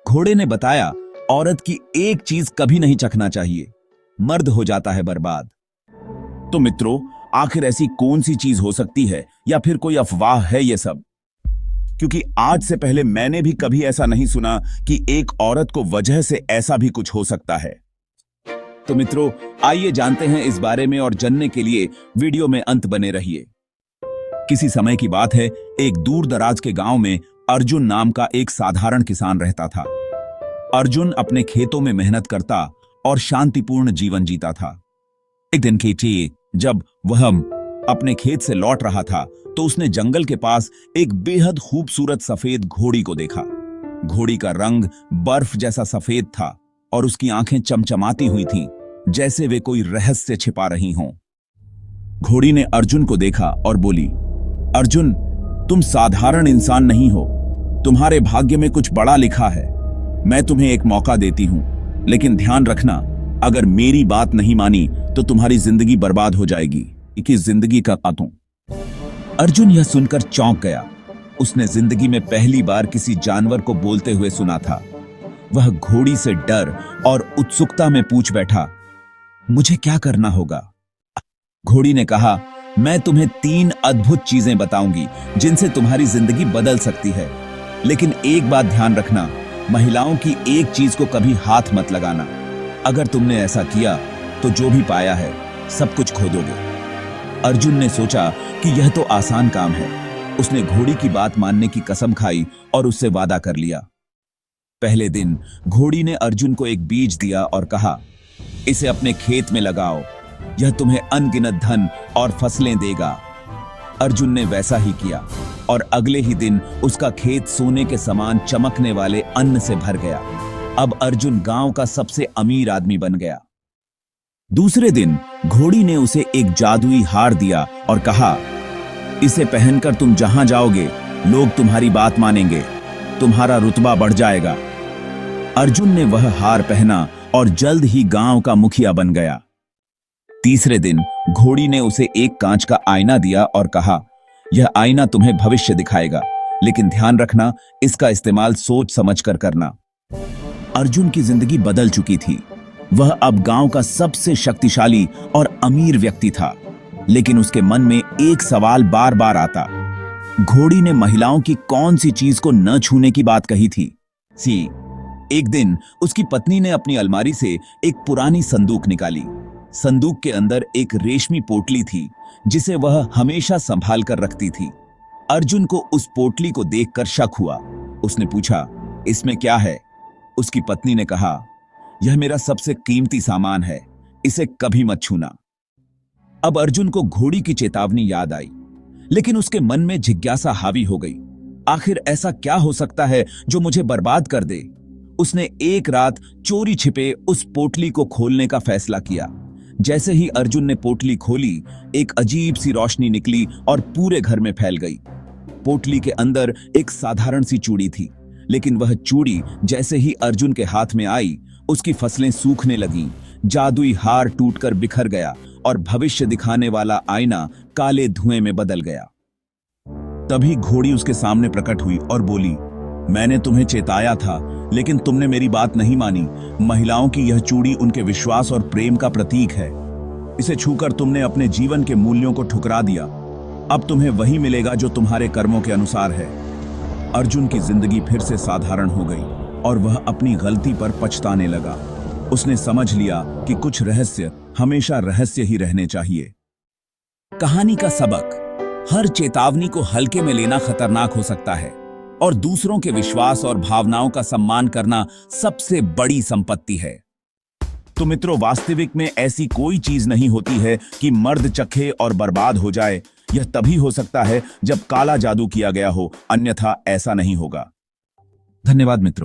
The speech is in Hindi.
घोड़े ने बताया, औरत की एक चीज कभी नहीं चखना चाहिए, मर्द हो जाता है बर्बाद। तो मित्रों, आखिर ऐसी कौन सी चीज हो सकती है, या फिर कोई अफवाह है ये सब? क्योंकि आज से पहले मैंने भी कभी ऐसा नहीं सुना कि एक औरत को वजह से ऐसा भी कुछ हो सकता है। तो मित्रों, आइए जानते हैं इस बारे में, और जानने के लिए वीडियो में अंत बने रहिए। किसी समय की बात है, एक दूर दराज के गांव में अर्जुन नाम का एक साधारण किसान रहता था। अर्जुन अपने खेतों में मेहनत करता और शांतिपूर्ण जीवन जीता था। एक दिन की थी, जब वह अपने खेत से लौट रहा था तो उसने जंगल के पास एक बेहद खूबसूरत सफेद घोड़ी को देखा। घोड़ी का रंग बर्फ जैसा सफेद था और उसकी आंखें चमचमाती हुई थीं, जैसे वे कोई रहस्य छिपा रही हों। घोड़ी ने अर्जुन को देखा और बोली, अर्जुन, तुम साधारण इंसान नहीं हो, तुम्हारे भाग्य में कुछ बड़ा लिखा है। मैं तुम्हें एक मौका देती हूं, लेकिन ध्यान रखना, अगर मेरी बात नहीं मानी तो तुम्हारी जिंदगी बर्बाद हो जाएगी। कि जिंदगी का कांटों। अर्जुन यह सुनकर चौंक गया। उसने जिंदगी में पहली बार किसी जानवर को बोलते हुए सुना था। वह घोड़ी से डर और उत्सुकता में पूछ बैठा, मुझे क्या करना होगा? घोड़ी ने कहा, मैं तुम्हें 3 अद्भुत चीजें बताऊंगी जिनसे तुम्हारी जिंदगी बदल सकती है। लेकिन एक बात ध्यान रखना, महिलाओं की एक चीज को कभी हाथ मत लगाना। अगर तुमने ऐसा किया तो जो भी पाया है सब कुछ खो दोगे। अर्जुन ने सोचा कि यह तो आसान काम है। उसने घोड़ी की बात मानने की कसम खाई और उससे वादा कर लिया। पहले दिन घोड़ी ने अर्जुन को एक बीज दिया और कहा, इसे अपने खेत में लगाओ, यह तुम्हें अनगिनत धन और फसलें देगा। अर्जुन ने वैसा ही किया और अगले ही दिन उसका खेत सोने के समान चमकने वाले अन्न से भर गया। अब अर्जुन गांव का सबसे अमीर आदमी बन गया। दूसरे दिन घोड़ी ने उसे एक जादुई हार दिया और कहा, इसे पहनकर तुम जहां जाओगे लोग तुम्हारी बात मानेंगे, तुम्हारा रुतबा बढ़ जाएगा। अर्जुन ने वह हार पहना और जल्द ही गांव का मुखिया बन गया। तीसरे दिन घोड़ी ने उसे एक कांच का आईना दिया और कहा, यह आईना तुम्हें भविष्य दिखाएगा, लेकिन ध्यान रखना, इसका इस्तेमाल सोच समझकर करना। अर्जुन की जिंदगी बदल चुकी थी। वह अब गांव का सबसे शक्तिशाली और अमीर व्यक्ति था। लेकिन उसके मन में एक सवाल बार बार आता, घोड़ी ने महिलाओं की कौन सी चीज को न छूने की बात कही थी? एक दिन उसकी पत्नी ने अपनी अलमारी से एक पुरानी संदूक निकाली। संदूक के अंदर एक रेशमी पोटली थी, जिसे वह हमेशा संभाल कर रखती थी। अर्जुन को उस पोटली को देखकर शक हुआ। उसने पूछा, इसमें क्या है? उसकी पत्नी ने कहा, यह मेरा सबसे कीमती सामान है, इसे कभी मत छूना। अब अर्जुन को घोड़ी की चेतावनी याद आई, लेकिन उसके मन में जिज्ञासा हावी हो गई। आखिर ऐसा क्या हो सकता है जो मुझे बर्बाद कर दे? उसने एक रात चोरी छिपे उस पोटली को खोलने का फैसला किया। जैसे ही अर्जुन ने पोटली खोली, एक अजीब सी रोशनी निकली और पूरे घर में फैल गई। पोटली के अंदर एक साधारण सी चूड़ी थी, लेकिन वह चूड़ी जैसे ही अर्जुन के हाथ में आई, उसकी फसलें सूखने लगीं, जादुई हार टूटकर बिखर गया और भविष्य दिखाने वाला आईना काले धुएं में बदल गया। तभी घोड़ी उसके सामने प्रकट हुई और बोली, मैंने तुम्हें चेताया था, लेकिन तुमने मेरी बात नहीं मानी। महिलाओं की यह चूड़ी उनके विश्वास और प्रेम का प्रतीक है। इसे छूकर तुमने अपने जीवन के मूल्यों को ठुकरा दिया। अब तुम्हें वही मिलेगा जो तुम्हारे कर्मों के अनुसार है। अर्जुन की जिंदगी फिर से साधारण हो गई और वह अपनी गलती पर पछताने लगा। उसने समझ लिया कि कुछ रहस्य हमेशा रहस्य ही रहने चाहिए। कहानी का सबक, हर चेतावनी को हल्के में लेना खतरनाक हो सकता है, और दूसरों के विश्वास और भावनाओं का सम्मान करना सबसे बड़ी संपत्ति है। तो मित्रों, वास्तविक में ऐसी कोई चीज नहीं होती है कि मर्द चखे और बर्बाद हो जाए। यह तभी हो सकता है जब काला जादू किया गया हो, अन्यथा ऐसा नहीं होगा। धन्यवाद मित्रों।